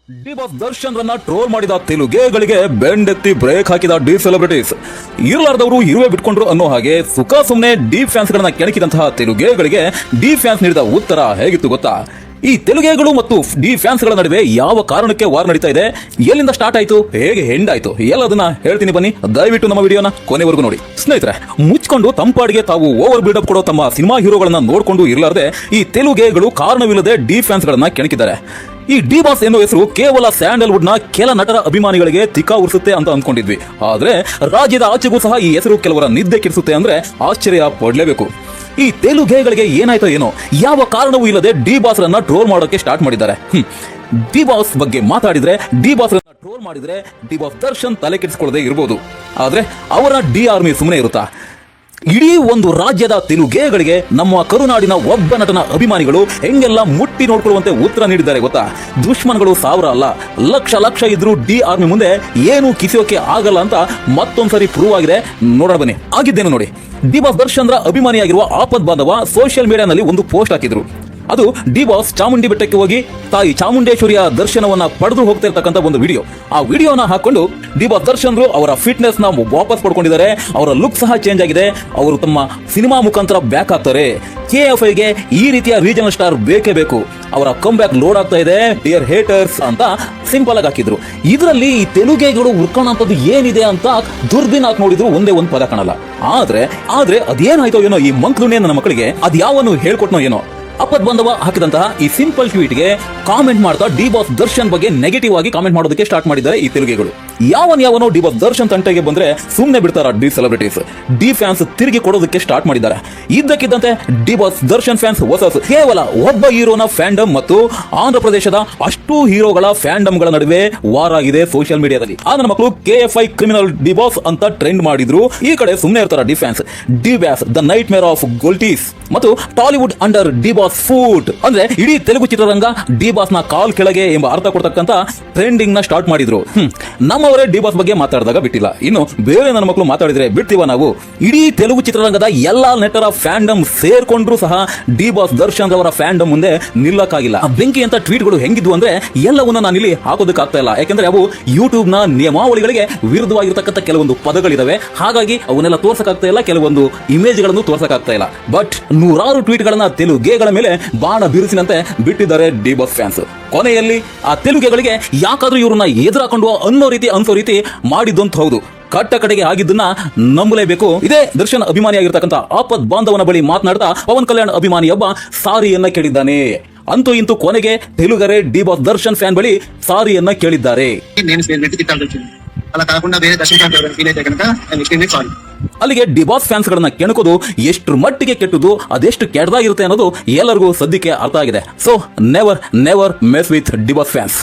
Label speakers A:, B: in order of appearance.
A: D boss Darshan ರನ್ನ troll ಮಾಡಿದ ತೆಲುಗುಗಳಿಗೆ ಬೆಂಡೆತ್ತಿ break ಹಾಕಿದ D celebrities. ಇರಲಾರ್ದವರು ಇರುವೆ ಬಿಟ್ಕೊಂಡ್ರು ಅನ್ನೋ ಹಾಗೆ ಸುಖ ಸುಮ್ಮನೆ ಡಿ ಫ್ಯಾನ್ಸ್ ಗಳನ್ನ ಕೆಣಕಿದಂತಹ ತೆಲುಗುಗಳಿಗೆ ಡಿ ಫ್ಯಾನ್ಸ್ ನೀಡಿದ ಉತ್ತರ ಹೇಗಿತ್ತು ಗೊತ್ತಾ? ಈ ತೆಲುಗುಗಳು ಮತ್ತು ಡಿ ಫ್ಯಾನ್ಸ್ ಗಳ ನಡುವೆ ಯಾವ ಕಾರಣಕ್ಕೆ ವಾರ್ ನಡೀತಾ ಇದೆ, ಎಲ್ಲಿಂದ ಸ್ಟಾರ್ಟ್ ಆಯ್ತು, ಹೇಗೆ ಹೆಂಡ್ ಆಯ್ತು, ಎಲ್ಲದನ್ನ ಹೇಳ್ತೀನಿ ಬನ್ನಿ. ದಯವಿಟ್ಟು ನಮ್ಮ ವಿಡಿಯೋನ ಕೊನೆವರೆಗೂ ನೋಡಿ. ಸ್ನೇಹಿತರೆ, ಮುಚ್ಕೊಂಡು ತಂಪಾಡಿಗೆ ತಾವು ಓವರ್ ಬಿಲ್ಡಪ್ ಕೊಡೋ ತಮ್ಮ ಸಿನಿಮಾ ಹೀರೋಗಳನ್ನ ನೋಡ್ಕೊಂಡು ಇರಲಾರದೆ ಈ ತೆಲುಗುಗಳು ಕಾರಣವಿಲ್ಲದೆ ಡಿ ಫ್ಯಾನ್ಸ್ ಗಳನ್ನ ಕೆಣಕಿದ್ದಾರೆ. ಈ ಡಿ ಬಾಸ್ ಎನ್ನುವ ಹೆಸರು ಕೇವಲ ಸ್ಯಾಂಡಲ್ವುಡ್ ನ ಕೆಲ ನಟರ ಅಭಿಮಾನಿಗಳಿಗೆ ತಿಕ್ಕ ಉರಿಸುತ್ತೆ ಅಂತ ಅಂದ್ಕೊಂಡಿದ್ವಿ. ಆದ್ರೆ ರಾಜ್ಯದ ಆಚೆಗೂ ಸಹ ಈ ಹೆಸರು ಕೆಲವರ ನಿದ್ದೆ ಕೆಡಿಸುತ್ತೆ ಅಂದ್ರೆ ಆಶ್ಚರ್ಯ ಪಡಲೇಬೇಕು. ಈ ತೆಲುಗುಗಳಿಗೆ ಏನಾಯ್ತೋ ಏನೋ, ಯಾವ ಕಾರಣವೂ ಇಲ್ಲದೆ ಡಿ ಬಾಸ್ ರನ್ನ ಟ್ರೋಲ್ ಮಾಡೋಕೆ ಸ್ಟಾರ್ಟ್ ಮಾಡಿದ್ದಾರೆ. ಡಿ ಬಾಸ್ ಬಗ್ಗೆ ಮಾತಾಡಿದ್ರೆ, ಡಿ ಬಾಸ್ ರನ್ನ ಟ್ರೋಲ್ ಮಾಡಿದ್ರೆ ಡಿ ಬಾಸ್ ದರ್ಶನ್ ತಲೆ ಕೆಡಿಸಿಕೊಳ್ಳದೆ ಇರಬಹುದು, ಆದ್ರೆ ಅವರ ಡಿ ಆರ್ಮಿ ಸುಮ್ಮನೆ ಇರುತ್ತಾ? ಇಡೀ ಒಂದು ರಾಜ್ಯದ ತೆಲುಗುಗಳಿಗೆ ನಮ್ಮ ಕರುನಾಡಿನ ಒಬ್ಬ ನಟನ ಅಭಿಮಾನಿಗಳು ಹೆಂಗೆಲ್ಲ ಮುಟ್ಟಿ ನೋಡ್ಕೊಳ್ಳುವಂತೆ ಉತ್ತರ ನೀಡಿದ್ದಾರೆ ಗೊತ್ತಾ? ದುಶ್ಮನ್ಗಳು ಸಾವಿರ ಅಲ್ಲ, ಲಕ್ಷ ಇದ್ರೂ ಡಿ ಆರ್ಮಿ ಮುಂದೆ ಏನು ಕಿಸಿಯೋಕೆ ಆಗಲ್ಲ ಅಂತ ಮತ್ತೊಂದ್ಸರಿ ಪ್ರೂವ್ ಆಗಿದೆ. ನೋಡೋಣ ಬನ್ನಿ, ಆಗಿದ್ದೇನು ನೋಡಿ. ಡಿ ಬಾಸ್ ದರ್ಶನ್ ರ ಅಭಿಮಾನಿಯಾಗಿರುವ ಆಪದ್ ಬಾಂಧವ ಸೋಷಿಯಲ್ ಮೀಡಿಯಾನಲ್ಲಿ ಒಂದು ಪೋಸ್ಟ್ ಹಾಕಿದ್ರು. ಅದು ಡಿ ಬಾಸ್ ಚಾಮುಂಡಿ ಬೆಟ್ಟಕ್ಕೆ ಹೋಗಿ ತಾಯಿ ಚಾಮುಂಡೇಶ್ವರಿಯ ದರ್ಶನವನ್ನ ಪಡೆದು ಹೋಗ್ತಾ ಇರ್ತಕ್ಕಂಥ ಒಂದು ವಿಡಿಯೋ. ಆ ವಿಡಿಯೋನ ಹಾಕೊಂಡು ಡಿ ಬಾಸ್ ದರ್ಶನ್ ಅವರ ಫಿಟ್ನೆಸ್ ನ ವಾಪಸ್ ಪಡ್ಕೊಂಡಿದ್ದಾರೆ. ಅವರ ಲುಕ್ ಸಹ ಚೇಂಜ್ ಆಗಿದೆ. ಅವರು ತಮ್ಮ ಸಿನಿಮಾ ಮುಖಾಂತರ ಬ್ಯಾಕ್ ಆಗ್ತಾರೆ. KFI ಗೆ ಈ ರೀತಿಯ ರೀಜನಲ್ ಸ್ಟಾರ್ ಬೇಕೇ ಬೇಕು, ಅವರ ಕಮ್ ಬ್ಯಾಕ್ ಲೋಡ್ ಆಗ್ತಾ ಇದೆ, ಡಿಯರ್ ಹೇಟರ್ಸ್ ಅಂತ ಸಿಂಪಲ್ ಆಗಿ ಹಾಕಿದ್ರು. ಇದರಲ್ಲಿ ಈ ತೆಲುಗುಗಳು ಉಳ್ಕೊಳ್ಳೋಂಥದ್ದು ಏನಿದೆ ಅಂತ ದುರ್ದಿನ ಹಾಕಿ ನೋಡಿದ್ರು ಒಂದೇ ಒಂದು ಪದ ಕಾಣಲ್ಲ. ಆದ್ರೆ ಅದೇನಾಯ್ತೋ ಏನೋ, ಈ ಮಂಕ್ಲುನೇ ನನ್ನ ಮಕ್ಕಳಿಗೆ ಅದ್ಯಾವನು ಹೇಳ್ಕೊಟ್ನೋ ಏನೋ. ಅಪದ್ ಬಾಂಧವ ಹಾಕಿದಂತಹ ಈ ಸಿಂಪಲ್ ಟ್ವೀಟ್ ಗೆ ಕಾಮೆಂಟ್ ಮಾಡ್ತಾ ಡಿ ಬಾಸ್ ದರ್ಶನ್ ಬಗ್ಗೆ ನೆಗೆಟಿವ್ ಆಗಿ ಕಾಮೆಂಟ್ ಮಾಡೋದಕ್ಕೆ ಸ್ಟಾರ್ಟ್ ಮಾಡಿದ್ದಾರೆ ಈ ತೆಲುಗುಗಳು. ಯಾವನೋ ಡಿ ಬಾಸ್ ದರ್ಶನ್ ತಂಟೆಗೆ ಬಂದ್ರೆ ಸುಮ್ಮನೆ ಬಿಡ್ತಾರ ಡಿ ಸೆಲೆಬ್ರಿಟೀಸ್? ಡಿ ಫ್ಯಾನ್ಸ್ ತಿರುಗಿ ಕೊಡೋದಕ್ಕೆ ಸ್ಟಾರ್ಟ್ ಮಾಡಿದ್ದಾರೆ. ಇದ್ದಕ್ಕಿದ್ದಂತೆ D boss Darshan fans versus ಕೇವಲ ಒಬ್ಬ ಹೀರೋನ ಫ್ಯಾಂಡಮ್ ಮತ್ತು ಆಂಧ್ರ ಪ್ರದೇಶದ ಅಷ್ಟು ಹೀರೋಗಳ ಫ್ಯಾಂಡಮ್ ಗಳ ನಡುವೆ ವಾರ್ ಆಗಿದೆ ಸೋಷಿಯಲ್ ಮೀಡಿಯಾದಲ್ಲಿ. ಆ ನನ್ನ ಮಕ್ಕಳು KFI ಕ್ರಿಮಿನಲ್ ಡಿ ಬಾಸ್ ಅಂತ ಟ್ರೆಂಡ್ ಮಾಡಿದ್ರು. ಈ ಕಡೆ ಸುಮ್ಮನೆ ಇರ್ತಾರ D fans. D boss the nightmare of ಗೋಲ್ಟೀಸ್ ಮತ್ತು Tollywood under D boss foot ಅಂದ್ರೆ ಇಡೀ ತೆಲುಗು ಚಿತ್ರರಂಗ ಡಿ ಬಾಸ್ ನ ಕಾಲ್ ಕೆಳಗೆ ಎಂಬ ಅರ್ಥ ಕೊಡ್ತಕ್ಕಂತ ಟ್ರೆಂಡಿಂಗ್ ನ ಸ್ಟಾರ್ಟ್ ಮಾಡಿದ್ರು. ನಮ್ಮವರೇ ಡಿ ಬಾಸ್ ಬಗ್ಗೆ ಮಾತಾಡಿದಾಗ ಬಿಟ್ಟಿಲ್ಲ, ಇನ್ನು ಬೇರೆ ನನ್ನ ಮಕ್ಕಳು ಮಾತಾಡಿದ್ರೆ ಬಿಡ್ತೀವ ನಾವು? ಇಡೀ ತೆಲುಗು ಚಿತ್ರರಂಗದ ಎಲ್ಲಾ ನಟರ ಫ್ಯಾಂಡಮ್ ಸೇರ್ಕೊಂಡ್ರು ಸಹ ಡಿ ಬಾಸ್ ದರ್ಶನ್ ಅವರ ಫ್ಯಾಂಡಮ್ ಮುಂದೆ ನಿಲ್ಲಕ್ಕಾಗಿಲ್ಲ. ಬೆಂಕಿ ಅಂತ ಟ್ವೀಟ್ ಗಳು ಹೆಂಗಿದ್ವು ಅಂದ್ರೆ ಎಲ್ಲವನ್ನ ನಾನು ಇಲ್ಲಿ ಹಾಕೋದಕ್ಕೆ ಆಗ್ತಾ ಇಲ್ಲ, ಯಾಕಂದ್ರೆ ಅವು ಯೂಟ್ಯೂಬ್ ನ ನಿಯಮಾವಳಿಗಳಿಗೆ ವಿರುದ್ಧವಾಗಿರ್ತಕ್ಕಂಥ ಕೆಲವೊಂದು ಪದಗಳಿದಾವೆ. ಹಾಗಾಗಿ ಅವನ್ನೆಲ್ಲ ತೋರ್ಸಕ್ಕಾಗ್ತಾ ಇಲ್ಲ, ಕೆಲವೊಂದು ಇಮೇಜ್ ಗಳನ್ನು ತೋರ್ಸಕ್ಕಾಗ್ತಾ ಇಲ್ಲ. ಬಟ್ ನೂರಾರು ಟ್ವೀಟ್ ಗಳನ್ನ ತೆಲುಗುಗಳ ಮೇಲೆ ಬಾಣ ಬಿರುಸಿನಂತೆ ಬಿಟ್ಟಿದ್ದಾರೆ ಡಿ ಬಾಸ್ ಫ್ಯಾನ್ಸ್. ಕೊನೆಯಲ್ಲಿ ಆ ತೆಲುಗುಗಳಿಗೆ ಯಾಕಾದ್ರೂ ಇವ್ರನ್ನ ಎದುರಾಕೊಂಡು ಅನ್ನೋ ರೀತಿ ಮಾಡಿದ್ದಂತ ಹೌದು. ಕಡೆಗೆ ಆಗಿದ್ದನ್ನ ನಂಬಲೇಬೇಕು. ಇದೇ ದರ್ಶನ್ ಅಭಿಮಾನಿಯಾಗಿರ್ತಕ್ಕಂಥ ಆಪದ್ ಬಾಂಧವನ ಬಳಿ ಮಾತನಾಡ್ತಾ ಪವನ್ ಕಲ್ಯಾಣ್ ಅಭಿಮಾನಿಯೊಬ್ಬ ಸಾರಿಯನ್ನ ಕೇಳಿದ್ದಾನೆ. ಅಂತೂ ಇಂತೂ ಕೊನೆಗೆ ತೆಲುಗರೆ ಡಿ ಬಾಸ್ ದರ್ಶನ್ ಫ್ಯಾನ್ ಬಳಿ ಸಾರಿಯನ್ನ ಕೇಳಿದ್ದಾರೆ. ಅಲ್ಲಿಗೆ ಡಿ ಬಾಸ್ ಫ್ಯಾನ್ಸ್ ಗಳನ್ನ ಕೆಣಕೋದು ಎಷ್ಟು ಮಟ್ಟಿಗೆ ಕೆಟ್ಟದು, ಅದೆಷ್ಟು ಕೆಟ್ಟದಾಗಿರುತ್ತೆ ಅನ್ನೋದು ಎಲ್ಲರಿಗೂ ಸದ್ಯಕ್ಕೆ ಅರ್ಥ ಆಗಿದೆ. So never mess with D Boss fans.